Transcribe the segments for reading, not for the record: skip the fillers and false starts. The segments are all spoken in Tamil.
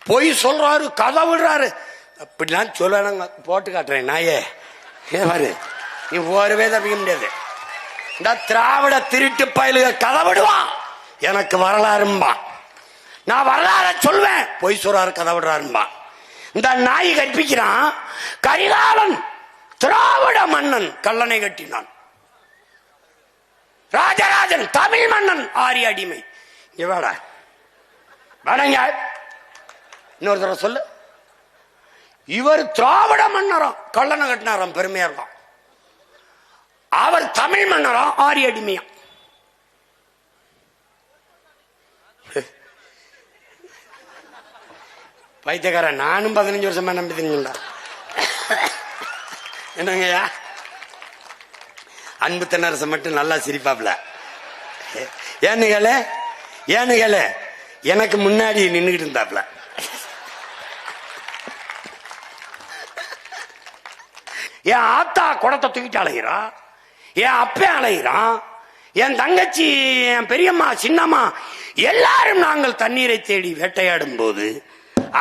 பொய் சொல்றாரு, கதை விடுறாரு. அப்படிலாம் சொல்ல போட்டு காட்டுறேன் நாயே. பாரு, நீ ஒருவே தப்பிக்க முடியாது. இந்த திராவிட திருட்டு பயலுக கதை விடுவான், எனக்கு வரலாறும்பா. நான் வரலாற சொல்வேன், பொய் சொல்றாரு கதை விடுறாரும்பா. இந்த நாய் கற்பிக்கிறான். கரிகாலன் திராவிட மன்னன் கல்லணை கட்டினான். ராஜராஜன் தமிழ் மன்னன் ஆரிய அடிமை. இவடா வேணங்க, இன்னொரு தடவை சொல்லு. இவர் திராவிட மன்னரம் கல்லணை கட்டினாராம், பெருமையா இருக்கும். அவர் தமிழ் மன்னரம் ஆரிய அடிமையா. பைத்தியக்காரன், நானும் 15 வருஷமா நம்பி தெரியுங்களா? என்னங்கய்யா, அன்பு தென்னரசு மட்டும் நல்லா சிரிப்பாப்ல. ஏனுகள எனக்கு முன்னாடி நின்றுகிட்டு இருந்தாப்ல. என் ஆத்தா குடத்தை தூக்கிட்டு அலைகிறான், என் அப்பே அலைகிறான், என் தங்கச்சி, என் பெரியம்மா, சின்னம்மா எல்லாரும் நாங்கள் தண்ணீரை தேடி வேட்டையாடும் போது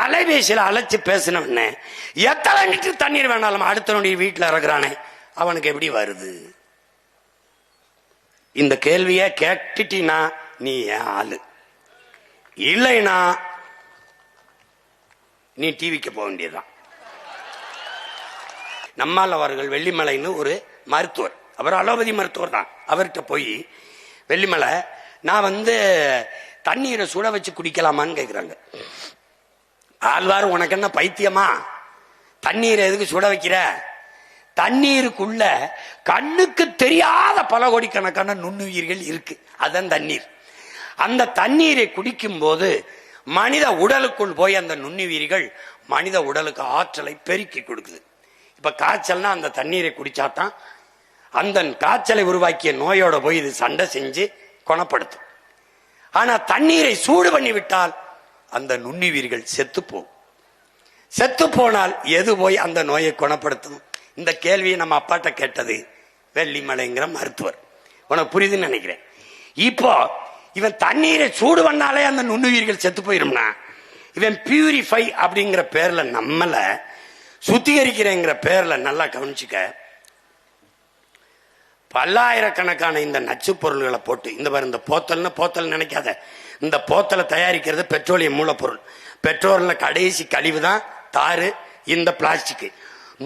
அலைபேசியில் அழைச்சு பேசினவன எத்தனை லிட்டர் தண்ணீர் வேணாலும் அடுத்தவனுடைய வீட்டில் இறக்குறானே, அவனுக்கு எப்படி வருது? இந்த கேள்விய கேட்டுட்டீனா நீ ஏன் ஆளு, இல்லைனா நீ டிவிக்கு போக வேண்டியதுதான். நம்மால் அவர்கள் வெள்ளிமலைன்னு ஒரு மருத்துவர், அவர் அலோபதி மருத்துவர் தான். அவர்கிட்ட போய், வெள்ளிமலை நான் தண்ணீரை சுட வச்சு குடிக்கலாமான்னு கேட்கிறாங்க. ஆழ்வார், உனக்கு என்ன பைத்தியமா? தண்ணீரை எதுக்கு சுட வைக்கிற? தண்ணீருக்குள்ள கண்ணுக்கு தெரியாத பல கோடிக்கணக்கான நுண்ணுயிர்கள் இருக்கு, அதான் தண்ணீர். அந்த தண்ணீரை குடிக்கும் போது மனித உடலுக்குள் போய் அந்த நுண்ணுயிர்கள் மனித உடலுக்கு ஆற்றலை பெருக்கி கொடுக்குது. இப்ப காய்ச்சல்னா அந்த தண்ணீரை குடிச்சாதான் அந்த காய்ச்சலை உருவாக்கிய நோயோட போய் இது சண்டை செஞ்சு குணப்படுத்தும். ஆனா தண்ணீரை சூடு பண்ணி விட்டால் அந்த நுண்ணுயிர்கள் செத்து போகும். செத்து போனால் எது போய் அந்த நோயை குணப்படுத்தும்? இந்த கேள்வியை நம்ம அப்பாட்ட கேட்டது வெள்ளிமலைங்கிற மருத்துவர். உனக்கு புரியுதுன்னு நினைக்கிறேன். இப்போ இவன் தண்ணீரை சூடு பண்ணாலே அந்த நுண்ணுயிர்கள் செத்து போயிரும்னா, இவன் பியூரிஃபை அப்படிங்கிற பேர்ல நம்மள சுத்திகரிக்கிறேங்கிற பேர்ல நல்லா கவனிச்சுக்க, பல்லாயிரக்கணக்கான இந்த நச்சு பொருள்களை போட்டு, இந்த போத்தல் நினைக்காத, இந்த போத்தலை தயாரிக்கிறது பெட்ரோலியம் மூலப்பொருள். பெட்ரோல்ல கடைசி கழிவு தான் தாறு, இந்த பிளாஸ்டிக்.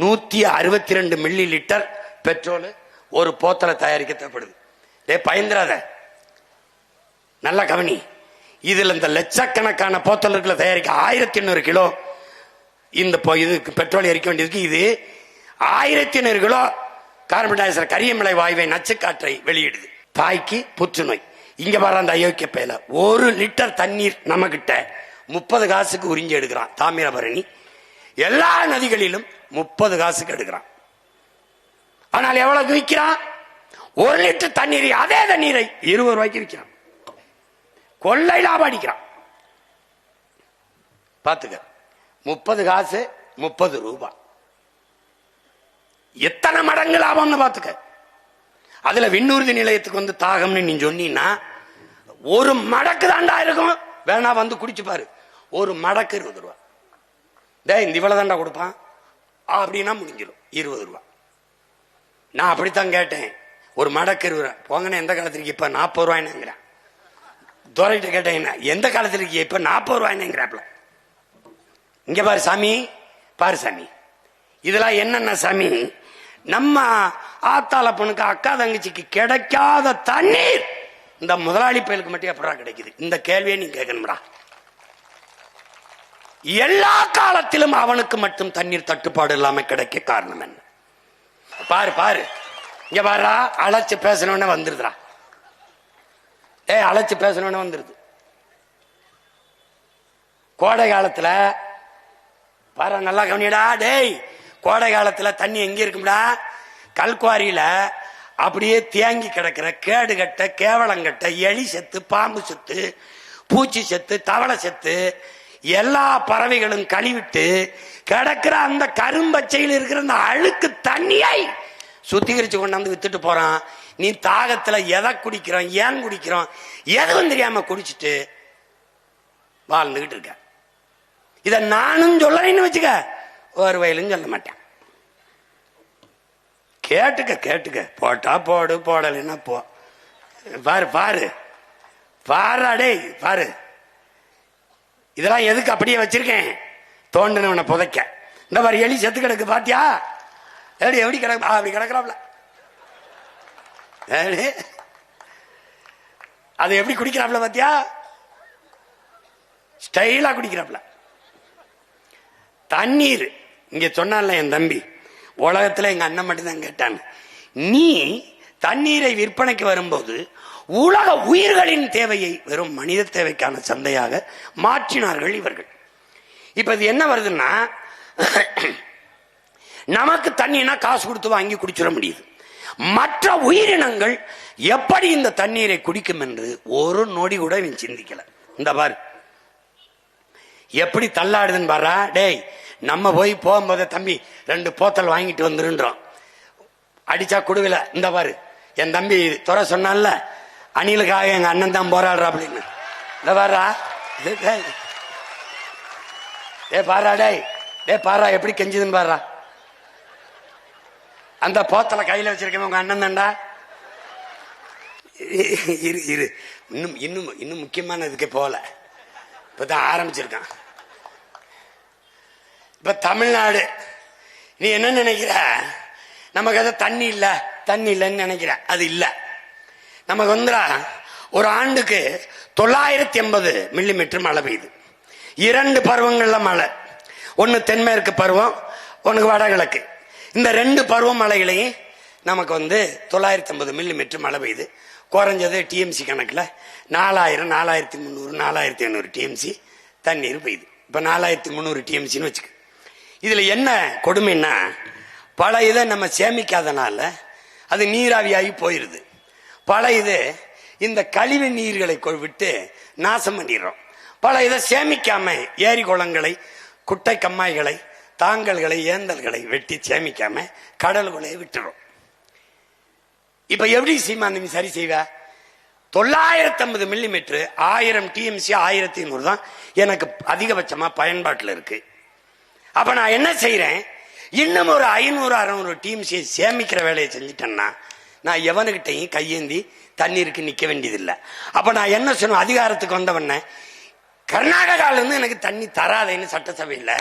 162 மில்லி லிட்டர் பெட்ரோல் ஒரு போத்தலை தயாரிக்க தேவைப்படுது. பயந்துராத, நல்லா கவனி. இதுல இந்த லட்சக்கணக்கான போத்தல்களை தயாரிக்க 1800 கிலோ இந்த பெட்ரோல் எரிக்க வேண்டியதுக்கு. இது 1800 கிலோ கார்பன் டை ஆக்சைடு கரியமிலை வாயுவை நச்சுக்காற்றை வெளியிடுது. தாய்க்கு புற்றுநோய். இங்க வர அந்த அயோக்கிய பேல 1 லிட்டர் தண்ணீர் நம்ம கிட்ட 30 காசுக்கு உறிஞ்சி எடுக்கிறான். தாமிரபரணி எல்லா நதிகளிலும் 30 காசுக்கு எடுக்கிறான். ஆனால் எவ்வளவு விற்கிறான்? 1 லிட்டர் தண்ணீரை, அதே தண்ணீரை 20 ரூபாய்க்கு விற்கிறான். கொள்ளை லாபம் அடிக்கிறான். பாத்துக்க, 30 காசு 30 ரூபாய், எத்தனை மடங்கு லாபம்னு பாத்துக்க. அதுல விண்ணூர்தி நிலையத்துக்கு தாகம்னு நீ சொன்னீங்கன்னா 1 மடக்கு தாண்டா இருக்கும். வேணா குடிச்சு பாரு. 1 மடக்கு 20 ரூபாய். இந்த இவ்வளவு தாண்டா கொடுப்பான் அப்படின்னா முடிஞ்சிடும் 20 ரூபாய். நான் அப்படித்தான் கேட்டேன். 1 மடக்கு 20 ரூபாய். போங்கன்னு எந்த காலத்திற்கு இப்ப 40 ரூபாய்னுங்கிறேன். துறைகிட்ட கேட்டேன், எந்த காலத்திற்கு இப்ப 40 ரூபாய்னுங்கிறாப்ல. இங்க பாரு சாமி, பாரு சாமி, இதெல்லாம் என்னென்ன சாமி? நம்ம ஆத்தாளப்பனுக்கு, அக்கா தங்கச்சிக்கு கிடைக்காத தண்ணீர் இந்த முதலாளி பயலுக்கு மட்டும் எப்படா கிடைக்குது? இந்த கேள்வியை நீ கேட்கணும்டா. எல்லா காலத்திலும் அவனுக்கு மட்டும் தண்ணீர் தட்டுப்பாடு இல்லாம கிடைக்க காரணம் என்ன? பாரு பாரு, இங்க பாருடா, அழைச்சு பேசணும்னு வந்துருதுடா. அழைச்சு பேசணும்னு வந்துருது. கோடை காலத்துல பாரு, நல்லா கவனிடா. கோடை காலத்துல தண்ணி எங்க இருக்கும்டா? கல்குவாரியில அப்படியே தேங்கி கிடக்கிற கேடுகட்ட, கேவலங்கட்ட, எலி செத்து, பாம்பு செத்து, பூச்சி செத்து, தவளை செத்து, எல்லா பறவைகளும் கழிவிட்டு கிடக்கிற அந்த கரும்பச்சையில் இருக்கிற அந்த அழுக்கு தண்ணியை சுத்திகரிச்சு கொண்டாந்து வித்துட்டு போறான். நீ தாகத்துல எதை குடிக்கிறோம், ஏன் குடிக்கிறோம், எதுவும் தெரியாம குடிச்சிட்டு வாழ்ந்துகிட்டு இருக்க. இத நானும் சொல்லலைன்னு வச்சுக்க, ஒரு வயலும் சொல்ல மாட்டேன். கேட்டுக்க கேட்டுக்க, போட்டா போடு, போடலைன்னா போ. பாரு பாரு பாரு, அடே பாரு, இதெல்லாம் எதுக்கு அப்படியே வச்சிருக்கேன்? தோண்டினவனை புதைக்க. இந்த மாதிரி எலி செத்து கிடக்கு பாத்தியா? எப்படி கிடக்கு? அப்படி கிடக்குறாப்ல. அது எப்படி குடிக்கிறாப்ல பாத்தியா? ஸ்டைலா குடிக்கிறாப்ல. தண்ணீர் இங்க சொன்னான்ல என் தம்பி, உலகத்துல எங்க அண்ணன் மட்டும்தான் கேட்டான், நீ தண்ணீரை விற்பனைக்கு வரும்போது உலக உயிர்களின் தேவையை வெறும் மனித தேவைக்கான சந்தையாக மாற்றினார்கள் இவர்கள். இப்ப இது என்ன வருதுன்னா, நமக்கு தண்ணினா காசு கொடுத்து வாங்கி குடிச்சிட முடியுது. மற்ற உயிரினங்கள் எப்படி இந்த தண்ணீரை குடிக்கும் என்று ஒரு நொடி கூட இவன் சிந்திக்கல. இந்த பாரு எப்படி தள்ளாடுதுன்னு பாரா. டேய், நம்ம போய் போகும்போது தம்பி 2 போத்தல் வாங்கிட்டு வந்துருன்றோம், அடிச்சா குடுவில. இந்த பாரு என் தம்பி துறை சொன்னான்ல, அணிலுக்காக எங்க அண்ணன் தான் போராடுறா அப்படின்னு. இந்த பாரா, டே பாரா, டே பாரா எப்படி கெஞ்சுதுன்னு பாரா. அந்த போத்தலை கையில வச்சிருக்கேன் உங்க அண்ணன் தான்டா. இரு இரு, இன்னும் இன்னும் இன்னும் முக்கியமான இதுக்கே போல, இப்பதான் ஆரம்பிச்சிருக்கான். இப்ப தமிழ்நாடு, நீ என்ன நினைக்கிற? நமக்கு அதை தண்ணி இல்ல தண்ணி இல்லைன்னு நினைக்கிற. அது இல்ல. நமக்கு வந்துடா ஒரு ஆண்டுக்கு 980 மில்லிமீட்டர் மழை பெய்யுது. 2 பருவங்கள்ல மழை, ஒன்னு தென்மேற்கு பருவம், ஒன்னு வடகிழக்கு. இந்த 2 பருவ மழைகளையும் நமக்கு 950 மில்லிமீட்டர் மழை பெய்யுது. குறைஞ்சது டிஎம்சி கணக்கில் 4000, 4300, 4500 டிஎம்சி தண்ணீர் பெய்யுது. இப்ப 4300 டிஎம்சின்னு வச்சுக்க. இதுல என்ன கொடுமைன்னா, பல இதை நம்ம சேமிக்காதனால அது நீராவியாகி போயிருது. பல இது இந்த கழிவு நீர்களை விட்டு நாசம் பண்ணிடுறோம். பல இதை சேமிக்காம ஏரி குளங்களை, குட்டை கம்மாய்களை, தாங்கல்களை, ஏந்தல்களை வெட்டி சேமிக்காம கடல்களை விட்டுறோம். இப்ப எப்படி சீமான் சரி செய்வ? 950 மில்லிமீட்டர் 1000 டிஎம்சி 1500 தான் எனக்கு அதிகபட்சமா பயன்பாட்டில் இருக்கு. அப்ப நான் என்ன செய்யறேன்? இன்னும் ஒரு 500, 600 டிஎம்சியை சேமிக்கிற வேலையை செஞ்சுட்டேன்னா நான் எவனுகிட்டையும் கையேந்தி தண்ணீருக்கு நிக்க வேண்டியதில்லை. அப்ப நான் என்ன சொன்ன, அதிகாரத்துக்கு வந்தவன கர்நாடகால இருந்து எனக்கு தண்ணி தராதேன்னு சட்டசபையில்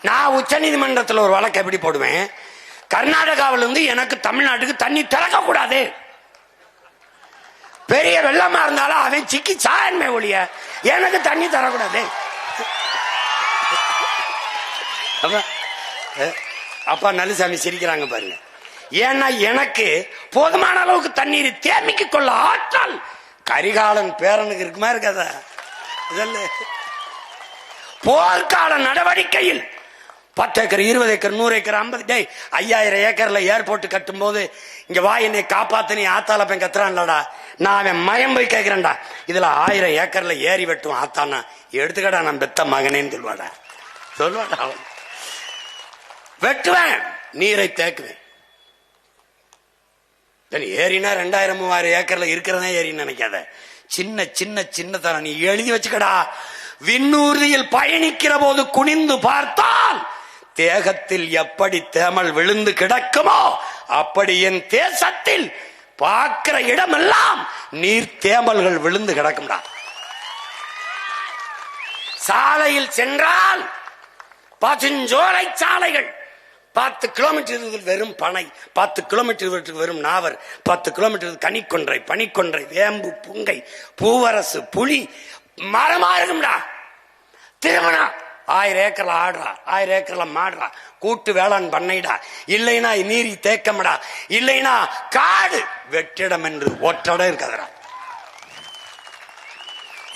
நான் உச்ச நீதிமன்றத்தில் ஒரு வழக்கு எப்படி போடுவேன்? கர்நாடகாவில இருந்து எனக்கு தமிழ்நாட்டுக்கு தண்ணி திறக்க கூடாது. பெரிய வெள்ளமா இருந்தாலும் அவன் சிக்கி சாயன்மை ஒழிய எனக்கு தண்ணி தரக்கூடாது. அப்பா நல்லசாமி சிரிக்கிறாங்க பாருங்க. ஏன்னா எனக்கு போதுமான அளவுக்கு தண்ணீரை தேமிக்க கொள்ள ஆற்றல் கரிகாலன் பேரனுக்கு இருக்குமா இருக்காதா? போர்க்கால நடவடிக்கையில் 10 ஏக்கர், 20 ஏக்கர், 100 ஏக்கர், 50 5000 ஏக்கர்ல ஏர்போர்ட் கட்டும் போது இங்க வா என்னை காப்பாத்து நீ ஆத்தால போய் கத்துறான்லடா, நான் அவன் மயம் போய் கேட்கிறேன்டா, இதுல 1000 ஏக்கர்ல ஏறி வெட்டும் ஆத்தானா எடுத்துக்கடா நான் பெத்த மகனேன்னு சொல்வாடா. அவன் வெட்டுவேன், நீரை தேக்குவேன். ஏறினா 2000, 3000 ஏக்கர்ல இருக்கிறதா ஏறின்னு நினைக்காத. சின்ன சின்ன சின்ன தரம் நீ எழுதி வச்சுக்கடா. விண்ணூர்தியில் பயணிக்கிற போது குனிந்து பார்த்தால் தேகத்தில் எப்படி தேமல் விழுந்து கிடக்குமோ அப்படி என் தேசத்தில் பார்க்கிற இடமெல்லாம் நீர் தேமல்கள் விழுந்து கிடக்கும்டா. சாலையில் சென்றால் பசுஞ்சோலை சாலைகள், 10 கிலோமீட்டர் வெறும் பனை, 10 கிலோமீட்டர் வெறும் நாவர், 10 கிலோமீட்டர் கனிக்கொன்றை, பனிக்கொன்றை, வேம்பு, புங்கை, பூவரசு, புலி மரமா இருக்கும்டா. திருமணம் 1000 ஏக்கர்ல ஆடுறா, 1000 ஏக்கர்ல மாடுறா, கூட்டு வேளாண் பண்ணைடா, இல்லைன்னா நீரி தேக்கம்டா, இல்லைன்னா காடு வெற்றிடம் என்று ஒற்றடம் இருக்காதடா.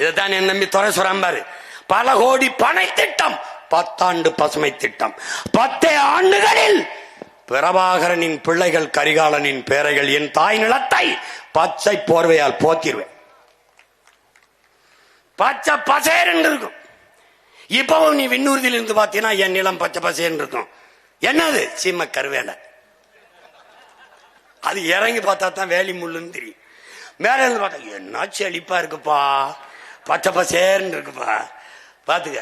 இதைத்தான் என் நம்பி துறை சொல்றாரு. பல கோடி பனை திட்டம், 10 ஆண்டு பசுமை திட்டம், 10 ஆண்டுகளில் பிரபாகரனின் பிள்ளைகள் கரிகாலனின் பேரைகள் என் தாய் நிலத்தை பச்சை போர்வையால் போத்திருவேன். பச்சை பசேர் என்று இருக்கும். இப்பவும் நீ விண்ணூர்தியில் இருந்து பார்த்தீங்கன்னா என் நிலம் பச்சை பசேன்னு இருக்கும். என்னது? சீம கருவேலை. அது இறங்கி பார்த்தா தான் வேலி முள்ளுன்னு தெரியும். மேல இருந்து பார்த்தா என்ன செழிப்பா இருக்குப்பா, பச்சை பசேர்ன்னு இருக்குப்பா. பாத்துக்க